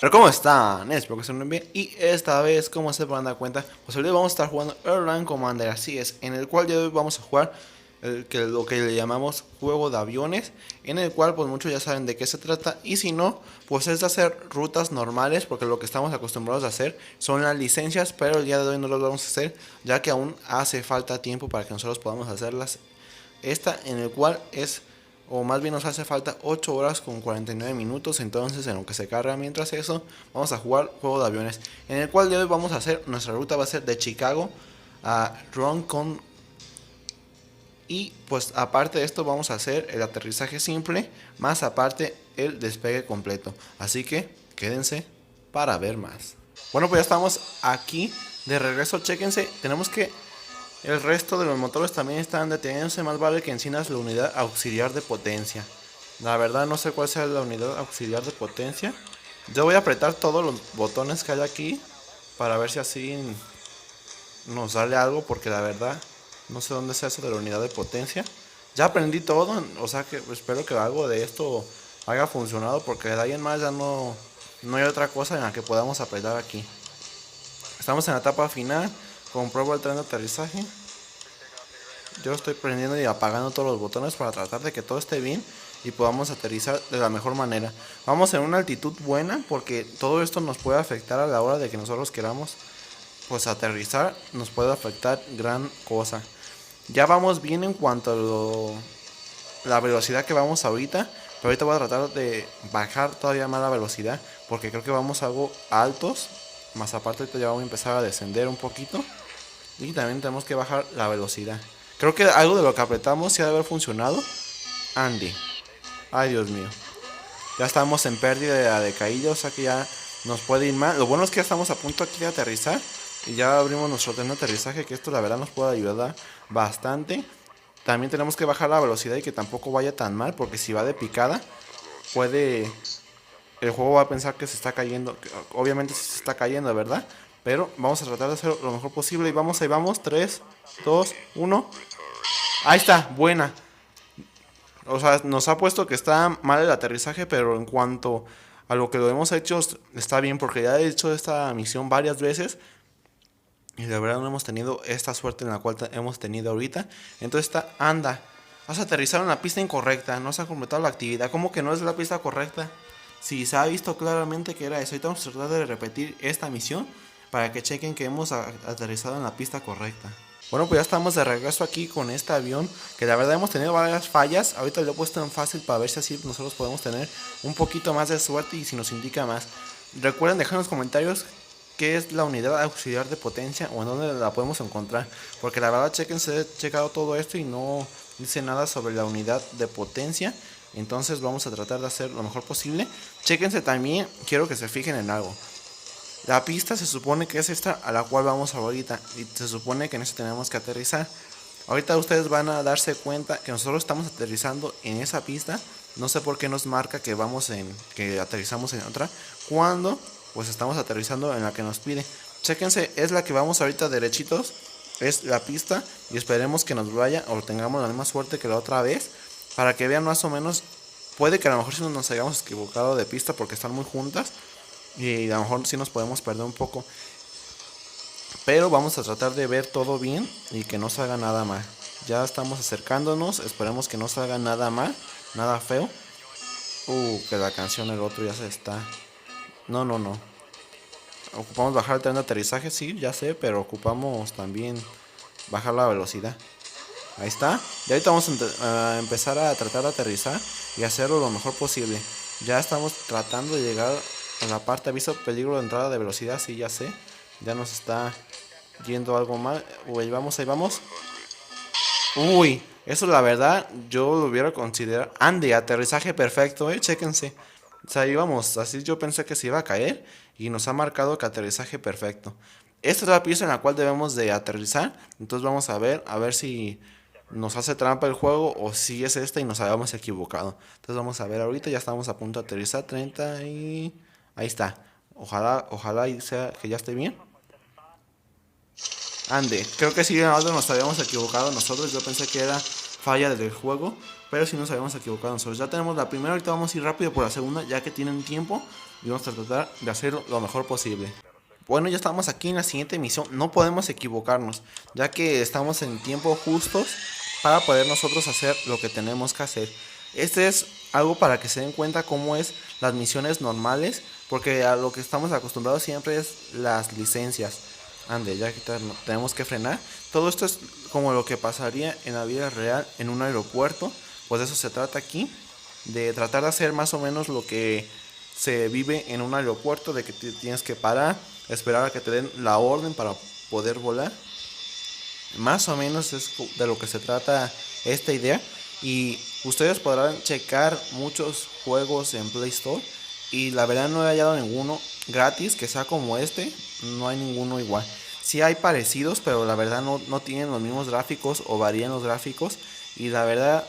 Pero ¿cómo están? Espero que estén bien. Y esta vez, como se podrán dar cuenta, pues hoy vamos a estar jugando Airline Commander, así es, en el cual ya hoy vamos a jugar lo que le llamamos juego de aviones, en el cual pues muchos ya saben de qué se trata, y si no, pues es de hacer rutas normales, porque lo que estamos acostumbrados a hacer son las licencias, pero el día de hoy no lo vamos a hacer, ya que aún hace falta tiempo para que nosotros podamos hacerlas. Esta en el cual es, o más bien nos hace falta 8 horas con 49 minutos. Entonces en lo que se carga mientras eso, vamos a jugar juego de aviones, en el cual de hoy vamos a hacer, nuestra ruta va a ser de Chicago a Roncon. Y pues aparte de esto vamos a hacer el aterrizaje simple, más aparte el despegue completo. Así que quédense para ver más. Bueno, pues ya estamos aquí de regreso. Chéquense, tenemos que el resto de los motores también están deteniéndose. Más vale que enciendas la unidad auxiliar de potencia. La verdad no sé cuál sea la unidad auxiliar de potencia. Yo voy a apretar todos los botones que hay aquí para ver si así nos sale algo, porque la verdad no sé dónde sea eso de la unidad de potencia. Ya aprendí todo, o sea que espero que algo de esto haya funcionado, porque de ahí en más ya no hay otra cosa en la que podamos apretar aquí. Estamos en la etapa final. Compruebo el tren de aterrizaje. Yo estoy prendiendo y apagando todos los botones para tratar de que todo esté bien y podamos aterrizar de la mejor manera. Vamos en una altitud buena, porque todo esto nos puede afectar a la hora de que nosotros queramos pues aterrizar, nos puede afectar gran cosa. Ya vamos bien en cuanto a la velocidad que vamos ahorita, pero ahorita voy a tratar de bajar todavía más la velocidad, porque creo que vamos algo altos. Más aparte ahorita ya vamos a empezar a descender un poquito, y también tenemos que bajar la velocidad. Creo que algo de lo que apretamos sí ha de haber funcionado. Andy. Ay, Dios mío. Ya estamos en pérdida de caída, o sea que ya nos puede ir mal. Lo bueno es que ya estamos a punto aquí de aterrizar. Y ya abrimos nuestro tren de aterrizaje, que esto la verdad nos puede ayudar bastante. También tenemos que bajar la velocidad y que tampoco vaya tan mal, porque si va de picada, puede... El juego va a pensar que se está cayendo. Obviamente se está cayendo, ¿verdad? Pero vamos a tratar de hacerlo lo mejor posible. Y vamos, ahí vamos. 3, 2, 1. Ahí está, buena. O sea, nos ha puesto que está mal el aterrizaje, pero en cuanto a lo que lo hemos hecho, está bien, porque ya he hecho esta misión varias veces y de verdad no hemos tenido esta suerte en la cual hemos tenido ahorita. Entonces anda, has aterrizado en la pista incorrecta, no se ha completado la actividad. ¿Cómo que no es la pista correcta? Si se ha visto claramente que era eso. Ahorita vamos a tratar de repetir esta misión para que chequen que hemos aterrizado en la pista correcta. Bueno, pues ya estamos de regreso aquí con este avión, que la verdad hemos tenido varias fallas. Ahorita lo he puesto en fácil para ver si así nosotros podemos tener un poquito más de suerte y si nos indica más. Recuerden dejar en los comentarios qué es la unidad auxiliar de potencia o en dónde la podemos encontrar, porque la verdad chequense, he checado todo esto y no dice nada sobre la unidad de potencia. Entonces vamos a tratar de hacer lo mejor posible. Chequense también, quiero que se fijen en algo. La pista se supone que es esta a la cual vamos ahorita, y se supone que en eso tenemos que aterrizar. Ahorita ustedes van a darse cuenta que nosotros estamos aterrizando en esa pista. No sé por qué nos marca que que aterrizamos en otra, cuando pues estamos aterrizando en la que nos pide. Chéquense, es la que vamos ahorita derechitos, es la pista, y esperemos que nos vaya o tengamos la misma suerte que la otra vez, para que vean más o menos. Puede que a lo mejor si nos hayamos equivocado de pista porque están muy juntas, y a lo mejor sí nos podemos perder un poco, pero vamos a tratar de ver todo bien y que no salga nada mal. Ya estamos acercándonos, esperemos que no salga nada mal, nada feo. Que la canción, el otro ya se está... No. Ocupamos bajar el tren de aterrizaje, sí, ya sé, pero ocupamos también bajar la velocidad. Ahí está. Y ahorita vamos a empezar a tratar de aterrizar y hacerlo lo mejor posible. Ya estamos tratando de llegar a la parte aviso peligro de entrada de velocidad, sí, ya sé. Ya nos está yendo algo mal. Ahí vamos, ahí vamos. Uy, eso la verdad yo lo hubiera considerado. Andy, aterrizaje perfecto, chéquense. O sea, íbamos, así yo pensé que se iba a caer y nos ha marcado que aterrizaje perfecto. Esta es la pieza en la cual debemos de aterrizar. Entonces vamos a ver si nos hace trampa el juego o si es esta y nos habíamos equivocado. Entonces vamos a ver ahorita, ya estamos a punto de aterrizar, 30 y... Ahí está. Ojalá y sea que ya esté bien. Ande, creo que sí, nos habíamos equivocado nosotros. Yo pensé que era falla del juego, pero sí nos habíamos equivocado nosotros. Ya tenemos la primera, ahorita vamos a ir rápido por la segunda, ya que tienen tiempo. y vamos a tratar de hacerlo lo mejor posible. Bueno, ya estamos aquí en la siguiente misión. No podemos equivocarnos, ya que estamos en tiempo justos para poder nosotros hacer lo que tenemos que hacer. Este es algo para que se den cuenta cómo es las misiones normales, porque a lo que estamos acostumbrados siempre es las licencias. Ande, ya que tenemos que frenar. Todo esto es como lo que pasaría en la vida real en un aeropuerto. Pues de eso se trata aquí, de tratar de hacer más o menos lo que se vive en un aeropuerto, de que tienes que parar, esperar a que te den la orden para poder volar. Más o menos es de lo que se trata esta idea. Y ustedes podrán checar muchos juegos en Play Store. Y la verdad no he hallado ninguno gratis que sea como este. No hay ninguno igual. Sí hay parecidos, pero la verdad no tienen los mismos gráficos o varían los gráficos. Y la verdad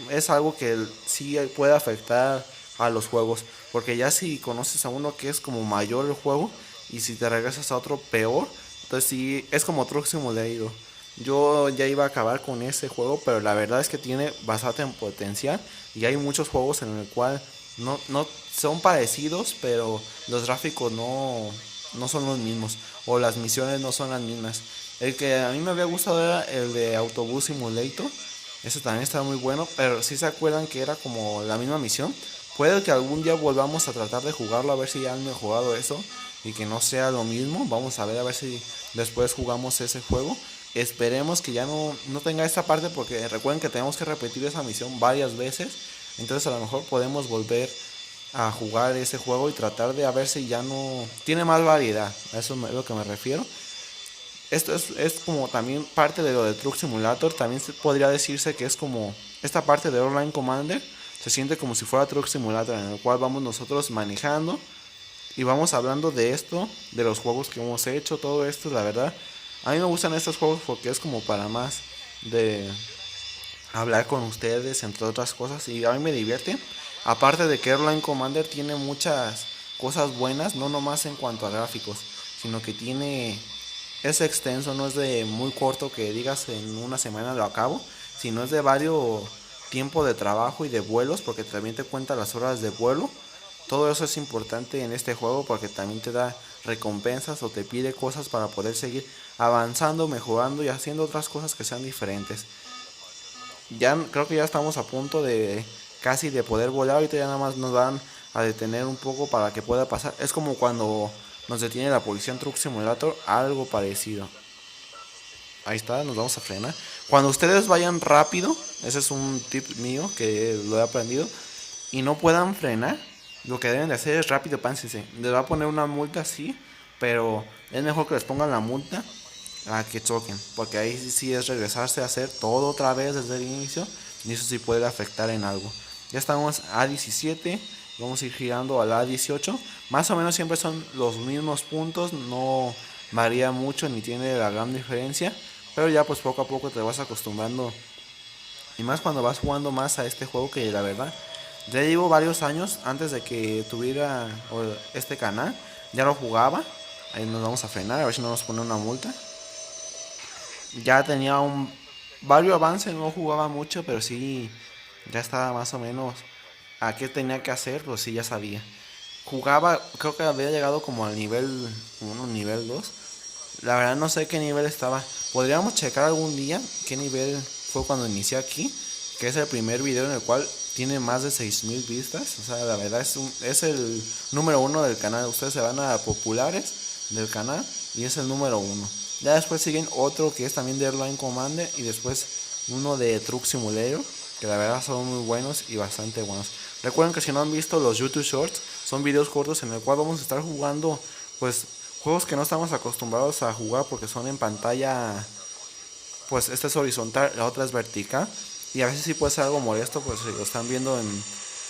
es algo que sí puede afectar a los juegos. Porque ya si conoces a uno que es como mayor el juego y si te regresas a otro peor, entonces sí es como Truck Simulator. Yo ya iba a acabar con ese juego, pero la verdad es que tiene bastante potencial y hay muchos juegos en el cual no son parecidos, pero los gráficos no son los mismos o las misiones no son las mismas. El que a mí me había gustado era el de Autobus Simulator. Ese también está muy bueno, pero si se acuerdan que era como la misma misión. Puede que algún día volvamos a tratar de jugarlo, a ver si ya han mejorado eso y que no sea lo mismo. Vamos a ver si después jugamos ese juego. Esperemos que ya no tenga esta parte, porque recuerden que tenemos que repetir esa misión varias veces. Entonces a lo mejor podemos volver a jugar ese juego y tratar de a ver si ya no tiene más variedad. A eso es lo que me refiero. Esto es como también parte de lo de Truck Simulator. También se podría decirse que es como esta parte de Online Commander. Se siente como si fuera Truck Simulator, en el cual vamos nosotros manejando y vamos hablando de esto, de los juegos que hemos hecho, todo esto. La verdad, a mí me gustan estos juegos porque es como para más de hablar con ustedes, entre otras cosas, y a mí me divierte. Aparte de que Airline Commander tiene muchas cosas buenas, no nomás en cuanto a gráficos, sino que es extenso, no es de muy corto que digas en una semana lo acabo, sino es de varios tiempo de trabajo y de vuelos, porque también te cuenta las horas de vuelo. Todo eso es importante en este juego porque también te da recompensas o te pide cosas para poder seguir avanzando, mejorando y haciendo otras cosas que sean diferentes. Ya creo que ya estamos a punto de casi de poder volar. Ahorita ya nada más nos van a detener un poco para que pueda pasar. Es como cuando nos detiene la policía en Truck Simulator, algo parecido. Ahí está, nos vamos a frenar. Cuando ustedes vayan rápido, ese es un tip mío que lo he aprendido, y no puedan frenar, lo que deben de hacer es rápido, pánsese. Les va a poner una multa, sí, pero es mejor que les pongan la multa a que choquen, porque ahí sí es regresarse a hacer todo otra vez desde el inicio, y eso sí puede afectar en algo. Ya estamos a 17, vamos a ir girando a la 18. Más o menos siempre son los mismos puntos, no varía mucho ni tiene la gran diferencia, pero ya pues poco a poco te vas acostumbrando. Y más cuando vas jugando más a este juego, que la verdad ya llevo varios años antes de que tuviera este canal. Ya lo jugaba. Ahí nos vamos a frenar a ver si no nos pone una multa. Ya tenía varios avances, no jugaba mucho, pero sí ya estaba más o menos a qué tenía que hacer, pues sí ya sabía. Jugaba, creo que había llegado como al nivel 1, nivel 2. La verdad no sé qué nivel estaba. Podríamos checar algún día qué nivel fue cuando inicié aquí, que es el primer video en el cual tiene más de 6000 vistas. O sea, la verdad es el número 1 del canal. Ustedes se van a populares del canal y es el número 1. Ya después siguen otro que es también de Airline Commander y después uno de Truck Simulator, que la verdad son muy buenos y bastante buenos. Recuerden que si no han visto los YouTube Shorts, son videos cortos en el cual vamos a estar jugando pues juegos que no estamos acostumbrados a jugar, porque son en pantalla, pues esta es horizontal, la otra es vertical, y a veces sí puede ser algo molesto, pues si lo están viendo en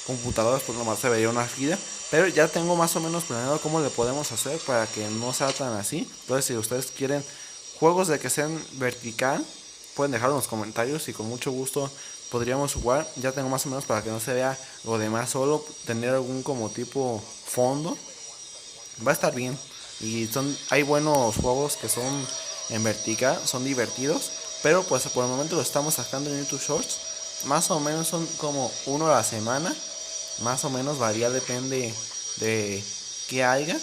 computadoras pues nomás se vería una gira, pero ya tengo más o menos planeado cómo le podemos hacer para que no sea tan así. Entonces si ustedes quieren juegos de que sean vertical, pueden dejarlo en los comentarios y con mucho gusto podríamos jugar. Ya tengo más o menos para que no se vea lo demás, solo tener algún como tipo fondo, va a estar bien. Y hay buenos juegos que son en vertical, son divertidos, pero pues por el momento lo estamos sacando en YouTube Shorts. Más o menos son como uno a la semana, más o menos varía, depende de que haya.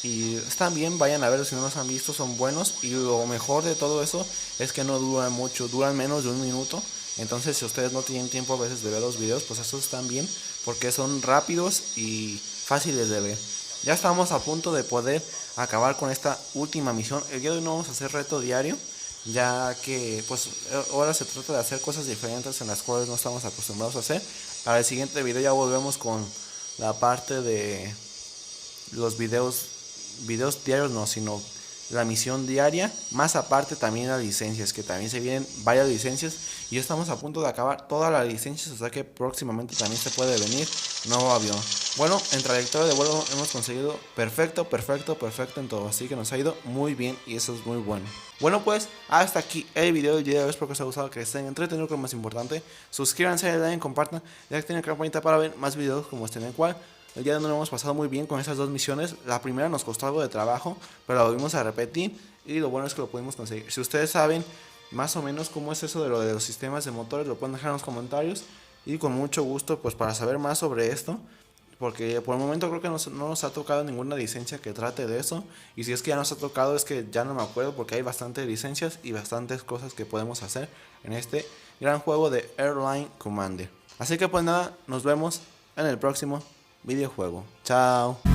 Y están bien, vayan a ver si no los han visto, son buenos. Y lo mejor de todo eso es que no duran mucho, duran menos de un minuto. Entonces si ustedes no tienen tiempo a veces de ver los videos, pues esos están bien, porque son rápidos y fáciles de ver. Ya estamos a punto de poder acabar con esta última misión. El día de hoy no vamos a hacer reto diario, ya que pues ahora se trata de hacer cosas diferentes en las cuales no estamos acostumbrados a hacer. Para el siguiente video ya volvemos con la parte de los videos diarios no, sino la misión diaria, más aparte también las licencias, que también se vienen varias licencias y ya estamos a punto de acabar todas las licencias, o sea que próximamente también se puede venir nuevo avión. Bueno, en trayectoria de vuelo hemos conseguido perfecto en todo, así que nos ha ido muy bien y eso es muy bueno. Bueno pues, hasta aquí el video del día de hoy, espero que os haya gustado, que estén entretenidos, que es lo más importante. Suscríbanse, denle like, compartan, ya que tienen campanita para ver más videos como este, en el cual el día de hoy lo hemos pasado muy bien con esas dos misiones. La primera nos costó algo de trabajo, pero la volvimos a repetir y lo bueno es que lo pudimos conseguir. Si ustedes saben más o menos cómo es eso de lo de los sistemas de motores, lo pueden dejar en los comentarios y con mucho gusto pues para saber más sobre esto, porque por el momento creo que no nos ha tocado ninguna licencia que trate de eso, y si es que ya nos ha tocado es que ya no me acuerdo, porque hay bastantes licencias y bastantes cosas que podemos hacer en este gran juego de Airline Commander. Así que pues nada, nos vemos en el próximo videojuego. Chao.